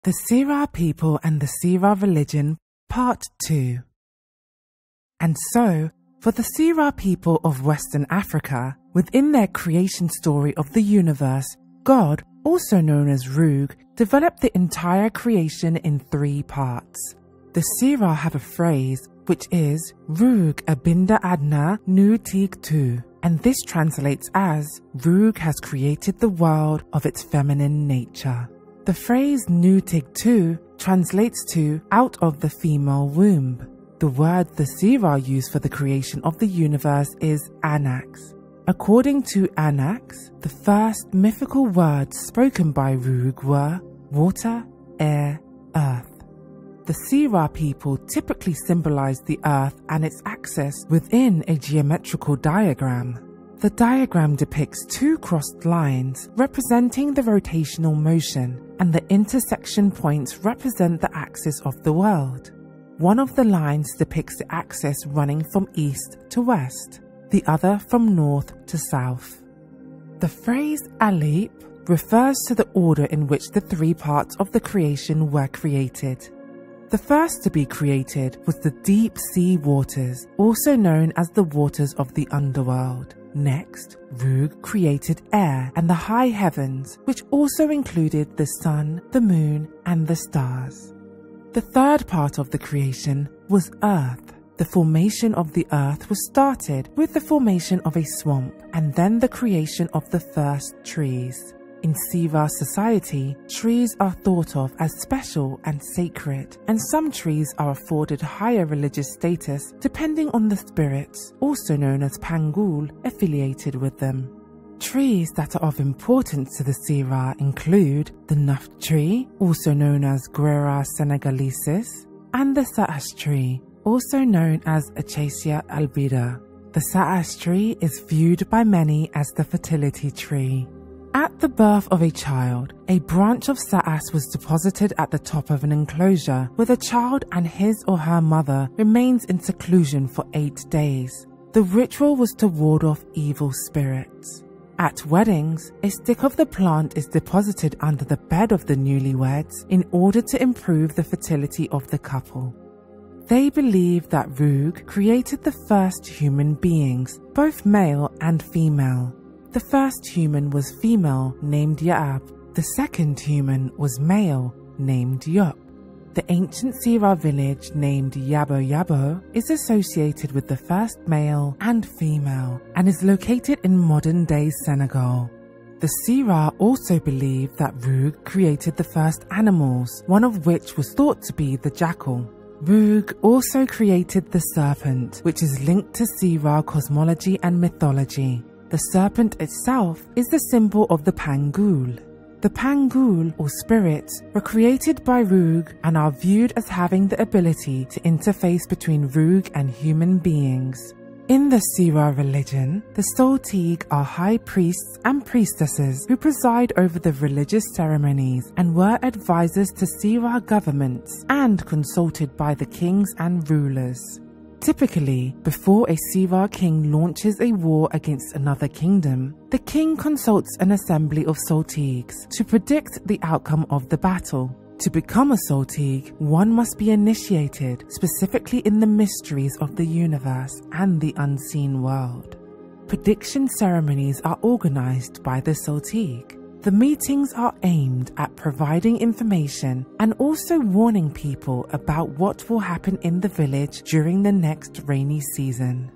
The Sira People and the Sira Religion, Part 2. And so, for the Sira people of Western Africa, within their creation story of the universe, God, also known as Rug, developed the entire creation in 3 parts. The Sira have a phrase which is Rug abinda adna nu tig tu, and this translates as Rug has created the world of its feminine nature. The phrase nu tig tu translates to out of the female womb. The word the Sira use for the creation of the universe is Anax. According to Anax, the first mythical words spoken by Rug were water, air, earth. The Sira people typically symbolize the earth and its axis within a geometrical diagram. The diagram depicts 2 crossed lines representing the rotational motion, and the intersection points represent the axis of the world. One of the lines depicts the axis running from east to west, the other from north to south. The phrase Alip refers to the order in which the 3 parts of the creation were created. The first to be created was the deep sea waters, also known as the waters of the underworld. Next, Rug created air and the high heavens, which also included the sun, the moon, and the stars. The third part of the creation was earth. The formation of the earth was started with the formation of a swamp and then the creation of the first trees. In Sira society, trees are thought of as special and sacred, and some trees are afforded higher religious status depending on the spirits, also known as Pangul, affiliated with them. Trees that are of importance to the Sira include the Nuft tree, also known as Guera senegalesis, and the Sa'as tree, also known as Acacia albida. The Sa'as tree is viewed by many as the fertility tree. At the birth of a child, a branch of Sa'as was deposited at the top of an enclosure where the child and his or her mother remains in seclusion for 8 days. The ritual was to ward off evil spirits. At weddings, a stick of the plant is deposited under the bed of the newlyweds in order to improve the fertility of the couple. They believe that Rug created the first human beings, both male and female. The first human was female, named Ya'ab. The second human was male, named Yop. The ancient Sira village named Yabo Yabo is associated with the first male and female and is located in modern-day Senegal. The Sira also believe that Rug created the first animals, one of which was thought to be the jackal. Rug also created the serpent, which is linked to Sira cosmology and mythology. The serpent itself is the symbol of the Pangul. The Pangul, or spirits, were created by Rug and are viewed as having the ability to interface between Rug and human beings. In the Sira religion, the Solteeg are high priests and priestesses who preside over the religious ceremonies and were advisors to Sira governments and consulted by the kings and rulers. Typically, before a Sira king launches a war against another kingdom, the king consults an assembly of Solteegs to predict the outcome of the battle. To become a Solteeg, one must be initiated specifically in the mysteries of the universe and the unseen world. Prediction ceremonies are organized by the Solteeg. The meetings are aimed at providing information and also warning people about what will happen in the village during the next rainy season.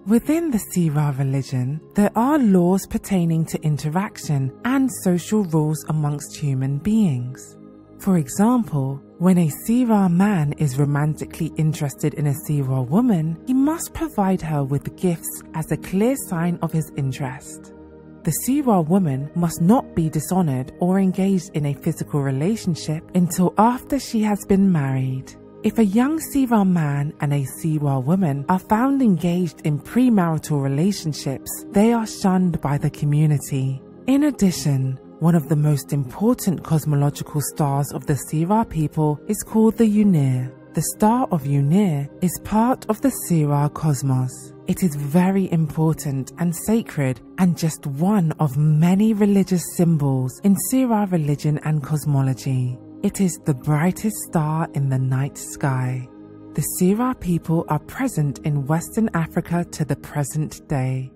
Within the Sira religion, there are laws pertaining to interaction and social rules amongst human beings. For example, when a Sira man is romantically interested in a Sira woman, he must provide her with gifts as a clear sign of his interest. The Sira woman must not be dishonored or engaged in a physical relationship until after she has been married. If a young Sira man and a Sira woman are found engaged in premarital relationships, they are shunned by the community. In addition, one of the most important cosmological stars of the Sira people is called the Unir. The star of Unir is part of the Sira cosmos. It is very important and sacred and just one of many religious symbols in Sira religion and cosmology. It is the brightest star in the night sky. The Sera people are present in Western Africa to the present day.